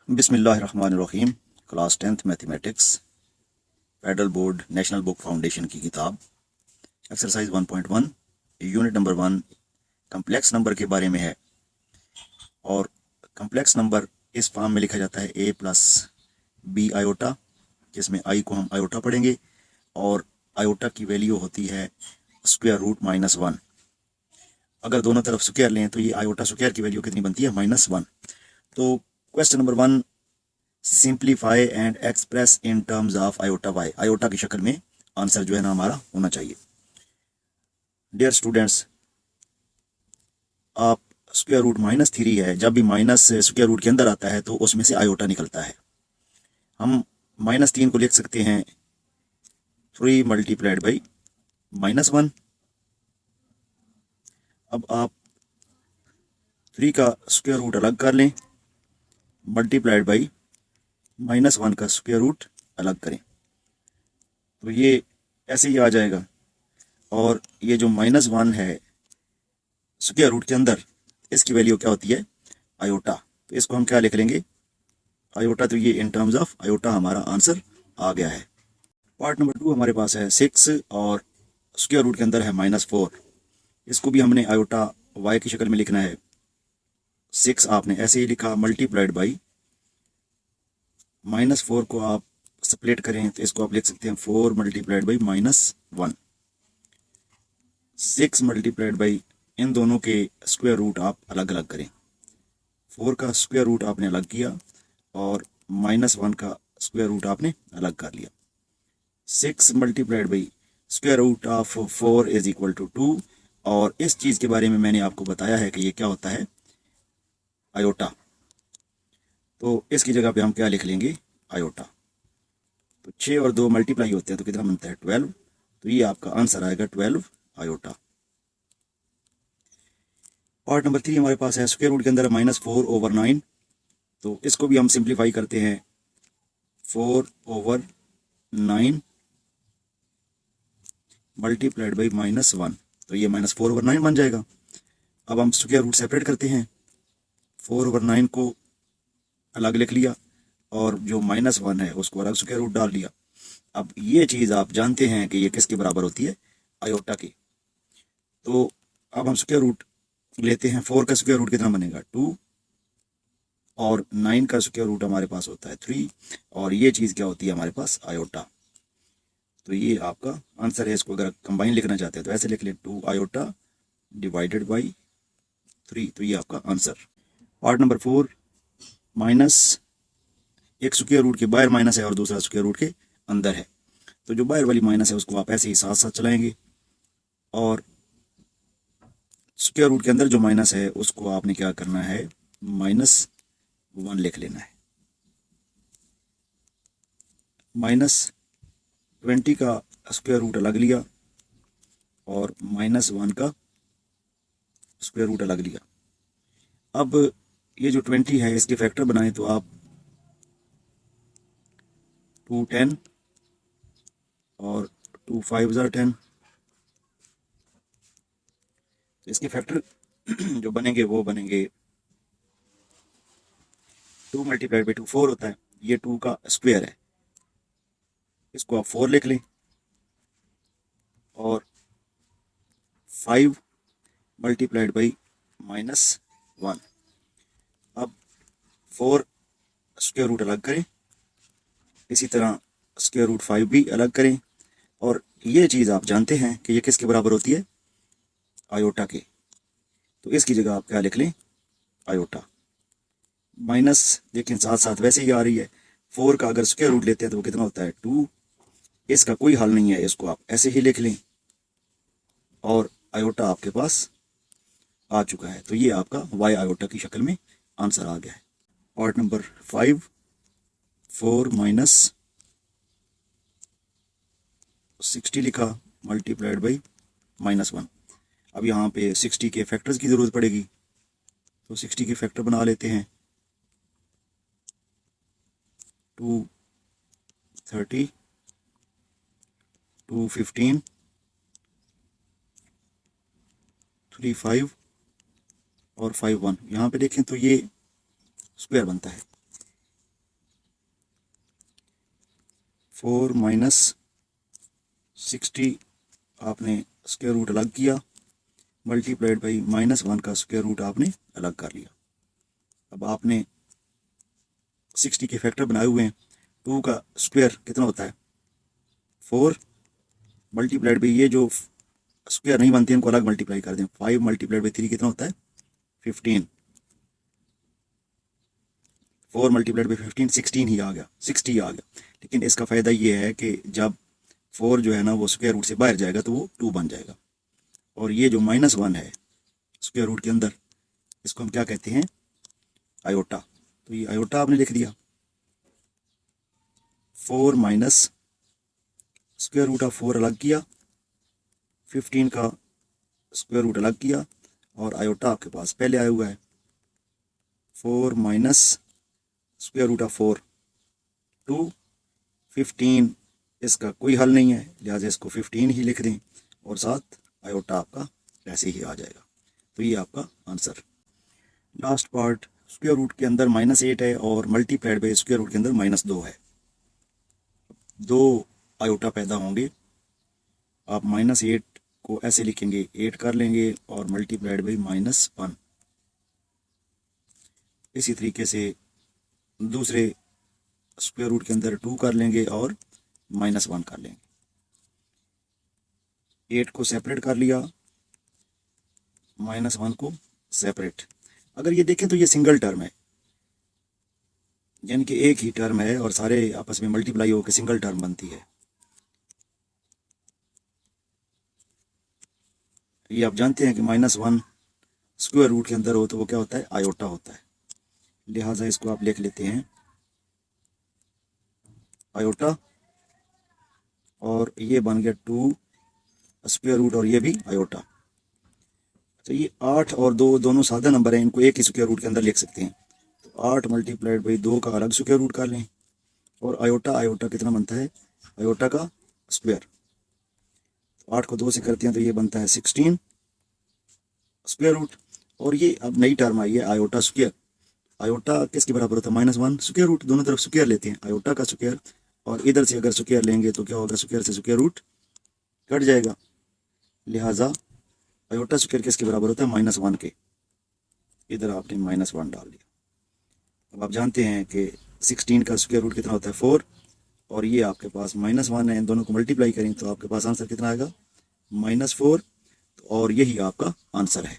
बिस्मिल्लाहिर्रहमानिर्रहीम। Class 10th mathematics, federal board national book foundation की किताब, exercise 1.1, unit number 1 complex number के बारे में है। और कम्प्लेक्स नंबर इस फॉर्म में लिखा जाता है a प्लस बी आयोटा, जिसमें आई को हम आयोटा पढ़ेंगे और आयोटा की वैल्यू होती है स्क्वायर रूट -1। अगर दोनों तरफ स्क्वायर लें तो ये आयोटा स्क्वायर की वैल्यू कितनी बनती है? -1। तो question number 1, simplify and express in terms of iota y. Iota की शक्ल में आंसर जो है ना हमारा होना चाहिए। डियर स्टूडेंट्स, आप स्क्वायर रूट -3 है, जब भी माइनस स्क्वायर रूट के अंदर आता है तो उसमें से आयोटा निकलता है। हम -3 को लिख सकते हैं 3 मल्टीप्लाइड बाई -1। अब आप 3 का स्क्वायर रूट अलग कर लें, मल्टीप्लाइड बाई -1 का स्क्वायर रूट अलग करें, तो ये ऐसे ही आ जाएगा। और ये जो -1 है स्क्वायर रूट के अंदर, इसकी वैल्यू क्या होती है? आयोटा। तो इसको हम क्या लिख लेंगे? आयोटा। तो ये इन टर्म्स ऑफ आयोटा हमारा आंसर आ गया है। पार्ट नंबर 2 हमारे पास है 6 और स्क्वायर रूट के अंदर है -4। इसको भी हमने आयोटा वाई की शक्ल में लिखना है। 6 आपने ऐसे ही लिखा, मल्टीप्लाइड बाई -4 को आप स्प्लिट करें तो इसको आप लिख सकते हैं 4 मल्टीप्लाइड बाई -1। 6 मल्टीप्लाइड बाई, इन दोनों के स्क्वायर रूट आप अलग अलग करें। 4 का स्क्वायर रूट आपने अलग किया और -1 का स्क्वायर रूट आपने अलग कर लिया। 6 multiplied by square root of 4 is equal to 2। और इस चीज़ के बारे में मैंने आपको बताया है कि ये क्या होता है? आयोटा। तो इसकी जगह पे हम क्या लिख लेंगे? आयोटा। तो 6 और 2 मल्टीप्लाई होते हैं तो कितना बनता है? 12। तो ये आपका आंसर आएगा 12 आयोटा। पार्ट नंबर 3 हमारे पास है स्क्वायर रूट के अंदर -4/9। तो इसको भी हम सिंप्लीफाई करते हैं, 4/9 मल्टीप्लाइड बाई -1। तो ये -4/9 बन जाएगा। अब हम स्क्वायर रूट सेपरेट करते हैं, 4/9 को अलग लिख लिया और जो -1 है उसको अलग स्क्वायर रूट डाल लिया। अब ये चीज़ आप जानते हैं कि ये किसके बराबर होती है? आयोटा की। तो अब हम स्क्वायर रूट लेते हैं, 4 का स्क्वायर रूट कितना बनेगा? 2। और 9 का स्क्वायर रूट हमारे पास होता है 3। और ये चीज़ क्या होती है हमारे पास? आयोटा। तो ये आपका आंसर है। इसको अगर कंबाइन लिखना चाहते हैं तो ऐसे लिख लें, 2 आयोटा डिवाइडेड बाई 3। तो ये आपका आंसर। पार्ट नंबर 4, माइनस, एक स्क्वायर रूट के बाहर माइनस है और दूसरा स्क्वायर रूट के अंदर है। तो जो बाहर वाली माइनस है उसको आप ऐसे ही साथ साथ चलाएंगे और स्क्वायर रूट के अंदर जो माइनस है उसको आपने क्या करना है? -1 लिख लेना है। -20 का स्क्वायर रूट अलग लिया और -1 का स्क्वायर रूट अलग लिया। अब ये जो 20 है इसके फैक्टर बनाएं तो आप 2 10 और 2 5 10। इसके फैक्टर जो बनेंगे वो बनेंगे 2 मल्टीप्लाइड बाई 2 4 होता है। ये 2 का स्क्वायर है, इसको आप 4 लिख लें। और 5 मल्टीप्लाइड बाई -1। अब 4 स्क्वायर रूट अलग करें, इसी तरह स्क्वायर रूट 5 भी अलग करें। और ये चीज़ आप जानते हैं कि ये किसके बराबर होती है? आयोटा के। तो इसकी जगह आप क्या लिख लें? आयोटा। माइनस लेकिन साथ साथ वैसे ही आ रही है। 4 का अगर स्क्वायर रूट लेते हैं तो वो कितना होता है? 2। इसका कोई हल नहीं है, इसको आप ऐसे ही लिख लें और आयोटा आपके पास आ चुका है। तो ये आपका वाई आयोटा की शक्ल में आंसर आ गया है। पार्ट नंबर 5, 4 -60 लिखा मल्टीप्लाइड बाई -1। अब यहाँ पे 60 के फैक्टर्स की ज़रूरत पड़ेगी, तो 60 के फैक्टर बना लेते हैं। 230, 215, 35 और 51। यहाँ पे देखें तो ये स्क्वायर बनता है, 4 माइनस 60 आपने स्क्वायर रूट अलग किया, मल्टीप्लाइड बाई -1 का स्क्वायर रूट आपने अलग कर लिया। अब आपने 60 के फैक्टर बनाए हुए हैं। 2 का स्क्वायर कितना होता है 4, मल्टीप्लाइड बाई ये जो स्क्वायर नहीं बनते इनको अलग मल्टीप्लाई कर दें। 5 मल्टीप्लाइड बाई 3 कितना होता है 15। 4 मल्टीप्लाइड बाई 15 16 ही आ गया, 60 आ गया। लेकिन इसका फ़ायदा ये है कि जब 4 जो है ना वो स्क्वायर रूट से बाहर जाएगा तो वो 2 बन जाएगा। और ये जो -1 है स्क्वायर रूट के अंदर, इसको हम क्या कहते हैं आयोटा। तो ये आयोटा आपने लिख दिया। 4 माइनस स्क्वायर रूट ऑफ 4 अलग किया, 15 का स्क्वायर रूट अलग किया, और आयोटा आपके पास पहले आया हुआ है। 4 माइनस स्क्वायर रूट ऑफ 4 2, 15 इसका कोई हल नहीं है, लिहाजा इसको 15 ही लिख दें और साथ आयोटा आपका ऐसे ही आ जाएगा। तो ये आपका answer. Last part, square root के अंदर -8 है और मल्टीप्लाइड बाई स्क्वायर रूट के अंदर -2 है। 2 आयोटा पैदा होंगे। आप -8 को ऐसे लिखेंगे, 8 कर लेंगे और मल्टीप्लाइड बाई -1। इसी तरीके से दूसरे स्क्वायर रूट के अंदर 2 कर लेंगे और -1 कर लेंगे। 8 को सेपरेट कर लिया, -1 को सेपरेट। अगर ये देखें तो ये सिंगल टर्म है, यानी कि एक ही टर्म है और सारे आपस में मल्टीप्लाई होकर सिंगल टर्म बनती है। ये आप जानते हैं कि -1 स्क्वायर रूट के अंदर हो तो वो क्या होता है आयोटा होता है। लिहाजा इसको आप लिख लेते हैं आयोटा, और ये बन गया 2 स्क्वायर रूट और ये भी आयोटा। तो ये 8 और 2 दोनों सादा नंबर हैं, इनको एक ही स्क्वायर रूट के अंदर लिख सकते हैं। तो 8 मल्टीप्लाइड बाई 2 का अलग स्क्वायर रूट कर लें, और आयोटा कितना बनता है आयोटा का स्क्वायर। 8 को 2 से करते हैं तो ये बनता है 16 स्क्वायर रूट। और ये अब नई टर्म आई है आयोटा स्क्वायर। आयोटा किसके बराबर होता है -1 स्क्वायर रूट। दोनों तरफ स्क्वायर लेते हैं, आयोटा का स्क्वायर, और इधर से अगर स्क्वायर लेंगे तो क्या होगा स्क्वायर से स्क्वायर रूट कट जाएगा। लिहाजा आयोटा स्क्वायर किसके बराबर होता है -1 के। इधर आपने -1 डाल दिया। अब आप जानते हैं कि 16 का स्क्वायर रूट कितना होता है 4, और ये आपके पास -1 है। इन दोनों को मल्टीप्लाई करें तो आपके पास आंसर कितना आएगा -4, और यही आपका आंसर है।